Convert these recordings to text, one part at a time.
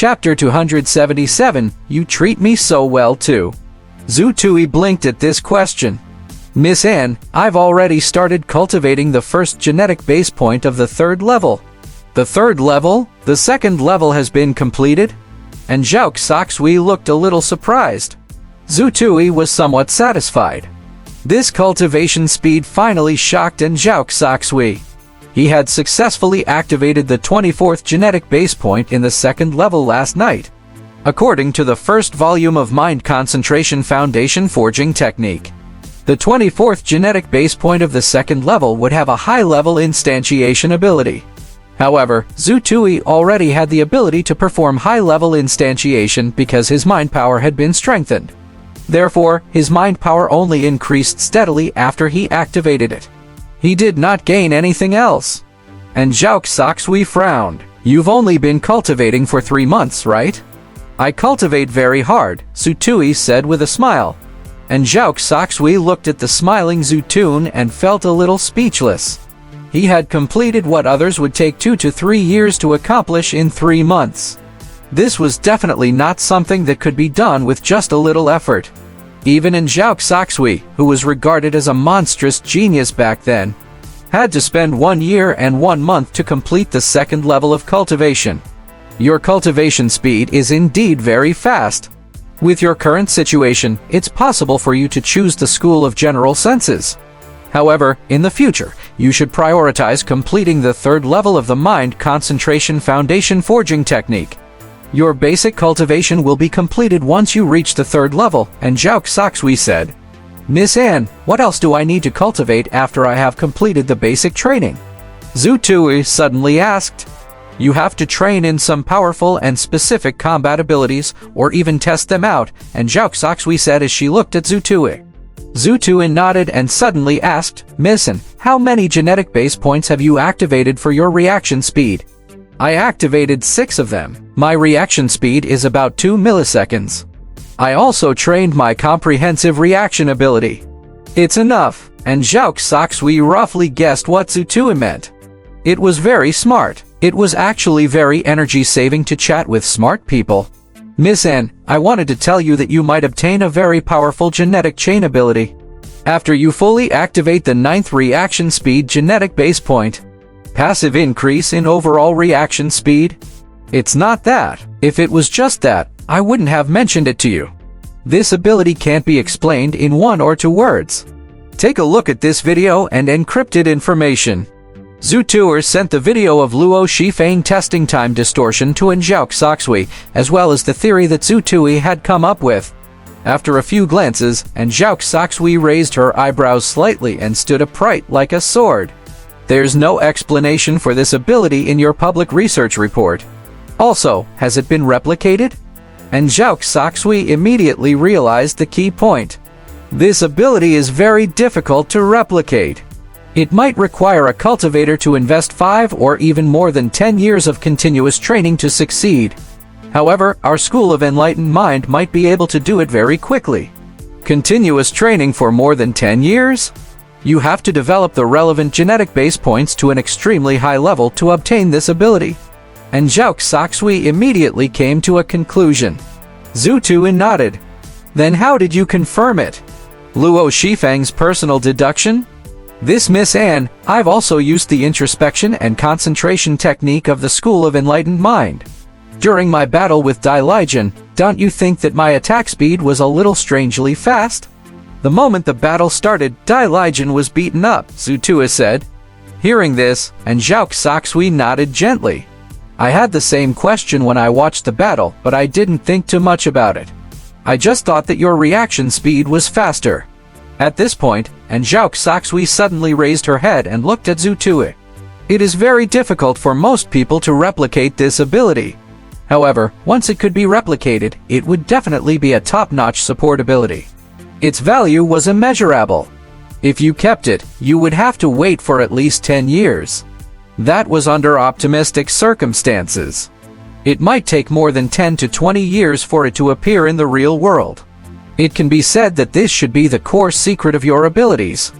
Chapter 277, You Treat Me So Well Too. Zhu Tui blinked at this question. Miss Anne, I've already started cultivating the first genetic base point of the 3rd level. The 3rd level? The 2nd level has been completed? And Zhao Xoxui looked a little surprised. Zhu Tui was somewhat satisfied. This cultivation speed finally shocked Zhao Xoxui. He had successfully activated the 24th genetic base point in the 2nd level last night, according to the first volume of Mind Concentration Foundation Forging Technique. The 24th genetic base point of the 2nd level would have a high-level instantiation ability. However, Zhu Tui already had the ability to perform high-level instantiation because his mind power had been strengthened. Therefore, his mind power only increased steadily after he activated it. He did not gain anything else. And Zhao Xoxui frowned. You've only been cultivating for 3 months, right? I cultivate very hard, Zhu Tui said with a smile. And Zhao Xoxui looked at the smiling Zhu Tun and felt a little speechless. He had completed what others would take 2 to 3 years to accomplish in 3 months. This was definitely not something that could be done with just a little effort. Even Zhao Xoxui, who was regarded as a monstrous genius back then, had to spend 1 year and 1 month to complete the 2nd level of cultivation. Your cultivation speed is indeed very fast. With your current situation, it's possible for you to choose the School of General Senses. However, in the future, you should prioritize completing the 3rd level of the Mind Concentration Foundation Forging Technique. Your basic cultivation will be completed once you reach the 3rd level, and Zhao Xoxui said. Miss Anne, what else do I need to cultivate after I have completed the basic training? Zhu Tui suddenly asked. You have to train in some powerful and specific combat abilities, or even test them out, and Zhao Xoxui said as she looked at Zhu Tui. Zhu Tui nodded and suddenly asked, Miss Anne, how many genetic base points have you activated for your reaction speed? I activated 6 of them. My reaction speed is about 2 milliseconds. I also trained my comprehensive reaction ability. It's enough, and Zhao Xoxui roughly guessed what Zhu Tui meant. It was very smart. It was actually very energy-saving to chat with smart people. Miss Anne, I wanted to tell you that you might obtain a very powerful genetic chain ability after you fully activate the 9th reaction speed genetic base point. Passive increase in overall reaction speed? It's not that. If it was just that, I wouldn't have mentioned it to you. This ability can't be explained in 1 or 2 words. Take a look at this video and encrypted information. Zhu Tui sent the video of Luo Shifeng testing time distortion to Zhao Xoxui, as well as the theory that Zhu Tui had come up with. After a few glances, Zhao Xoxui raised her eyebrows slightly and stood upright like a sword. There's no explanation for this ability in your public research report. Also, has it been replicated? And Zhao Xoxui immediately realized the key point. This ability is very difficult to replicate. It might require a cultivator to invest 5 or even more than 10 years of continuous training to succeed. However, our School of Enlightened Mind might be able to do it very quickly. Continuous training for more than 10 years? You have to develop the relevant genetic base points to an extremely high level to obtain this ability. And Zhao Xoxui immediately came to a conclusion. Zhu Tui nodded. Then how did you confirm it? Luo Shifeng's personal deduction? This Miss Anne, I've also used the introspection and concentration technique of the School of Enlightened Mind. During my battle with Dai Lijian, don't you think that my attack speed was a little strangely fast? The moment the battle started, Dai Lijian was beaten up, Zhu Tui said. Hearing this, Zhao Xoxui nodded gently. I had the same question when I watched the battle, but I didn't think too much about it. I just thought that your reaction speed was faster. At this point, Zhao Xoxui suddenly raised her head and looked at Zhu Tui. It is very difficult for most people to replicate this ability. However, once it could be replicated, it would definitely be a top-notch support ability. Its value was immeasurable. If you kept it, you would have to wait for at least 10 years. That was under optimistic circumstances. It might take more than 10 to 20 years for it to appear in the real world. It can be said that this should be the core secret of your abilities.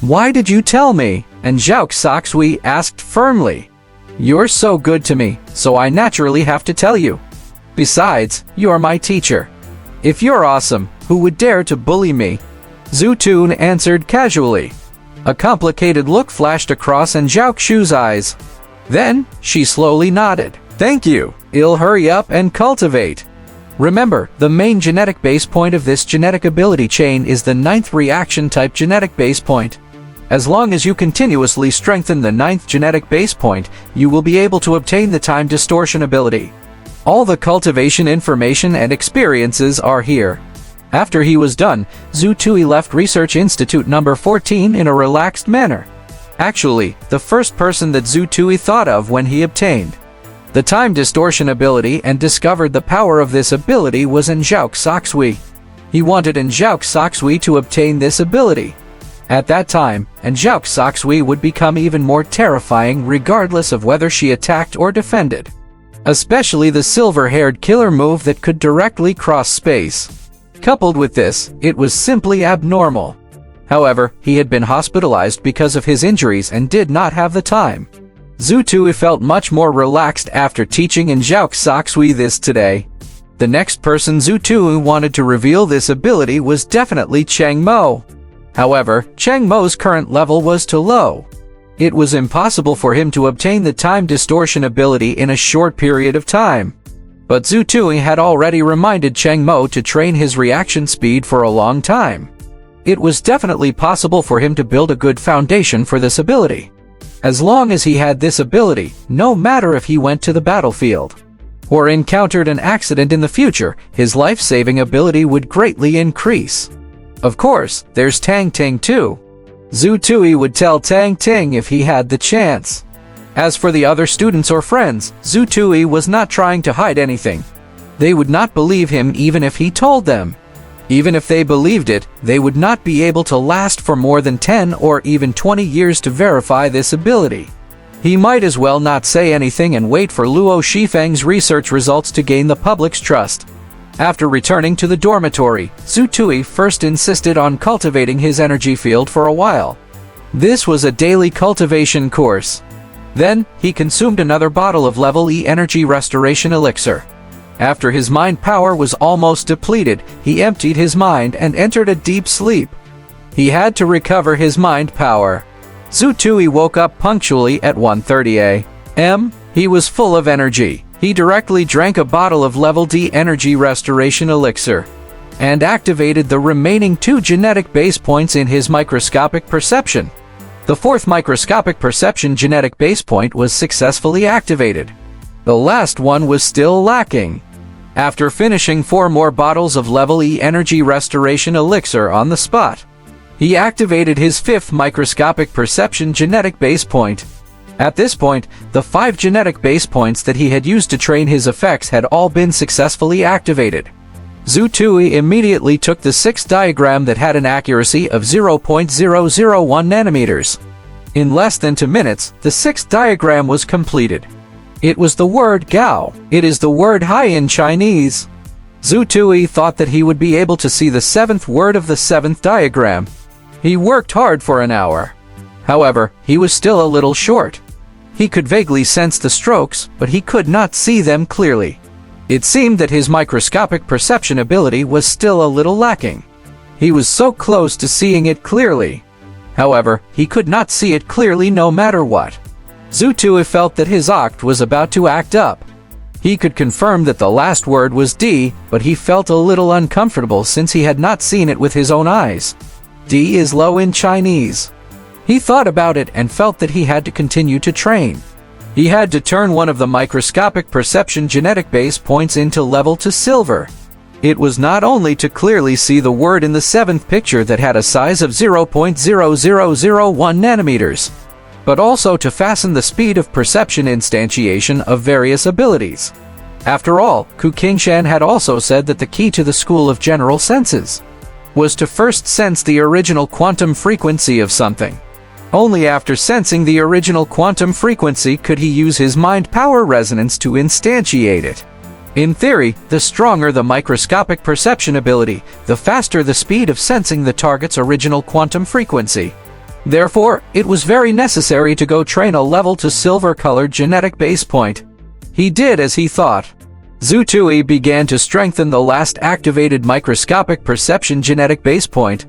Why did you tell me? Zhao Xoxui asked firmly. You're so good to me, so I naturally have to tell you. Besides, you're my teacher. If you're awesome, who would dare to bully me? Zhu Tun answered casually. A complicated look flashed across Zhao Xu's eyes. Then, she slowly nodded. Thank you. I'll hurry up and cultivate. Remember, the main genetic base point of this genetic ability chain is the 9th reaction type genetic base point. As long as you continuously strengthen the 9th genetic base point, you will be able to obtain the time distortion ability. All the cultivation information and experiences are here. After he was done, Zhu Tui left Research Institute number 14 in a relaxed manner. Actually, the first person that Zhu Tui thought of when he obtained the time distortion ability and discovered the power of this ability was Zhao Xuexui. He wanted Zhao Xuexui to obtain this ability. At that time, Zhao Xuexui would become even more terrifying regardless of whether she attacked or defended. Especially the silver-haired killer move that could directly cross space. Coupled with this, it was simply abnormal. However, he had been hospitalized because of his injuries and did not have the time. Zhu Tui felt much more relaxed after teaching Zhao Xuexui this today. The next person Zhu Tui wanted to reveal this ability was definitely Cheng Mo. However, Cheng Mo's current level was too low. It was impossible for him to obtain the time distortion ability in a short period of time. But Zhu Tui had already reminded Cheng Mo to train his reaction speed for a long time. It was definitely possible for him to build a good foundation for this ability. As long as he had this ability, no matter if he went to the battlefield or encountered an accident in the future, his life-saving ability would greatly increase. Of course, there's Tang Ting too. Zhu Tui would tell Tang Ting if he had the chance. As for the other students or friends, Zhu Tui was not trying to hide anything. They would not believe him even if he told them. Even if they believed it, they would not be able to last for more than 10 or even 20 years to verify this ability. He might as well not say anything and wait for Luo Shifeng's research results to gain the public's trust. After returning to the dormitory, Zhu Tui first insisted on cultivating his energy field for a while. This was a daily cultivation course. Then, he consumed another bottle of level E energy restoration elixir. After his mind power was almost depleted, he emptied his mind and entered a deep sleep. He had to recover his mind power. Zhu Tui woke up punctually at 1:30 a.m. He was full of energy. He directly drank a bottle of level D energy restoration elixir and activated the remaining 2 genetic base points in his microscopic perception. The 4th microscopic perception genetic base point was successfully activated. The last one was still lacking. After finishing 4 more bottles of level E energy restoration elixir on the spot, he activated his 5th microscopic perception genetic base point. At this point, the 5 genetic base points that he had used to train his effects had all been successfully activated. Zhu Tui immediately took the 6th diagram that had an accuracy of 0.001 nanometers. In less than 2 minutes, the 6th diagram was completed. It was the word Gao. It is the word Hai in Chinese. Zhu Tui thought that he would be able to see the 7th word of the 7th diagram. He worked hard for an hour. However, he was still a little short. He could vaguely sense the strokes, but he could not see them clearly. It seemed that his microscopic perception ability was still a little lacking. He was so close to seeing it clearly. However, he could not see it clearly no matter what. Zhu Tui felt that his oct was about to act up. He could confirm that the last word was D, but he felt a little uncomfortable since he had not seen it with his own eyes. D is low in Chinese. He thought about it and felt that he had to continue to train. He had to turn one of the microscopic perception genetic base points into level to silver. It was not only to clearly see the word in the 7th picture that had a size of 0.0001 nanometers, but also to fasten the speed of perception instantiation of various abilities. After all, Ku Qingshan had also said that the key to the School of General Senses was to first sense the original quantum frequency of something. Only after sensing the original quantum frequency could he use his mind power resonance to instantiate it. In theory, the stronger the microscopic perception ability, the faster the speed of sensing the target's original quantum frequency. Therefore, it was very necessary to go train a level to silver-colored genetic base point. He did as he thought. Zhu Tui began to strengthen the last activated microscopic perception genetic base point.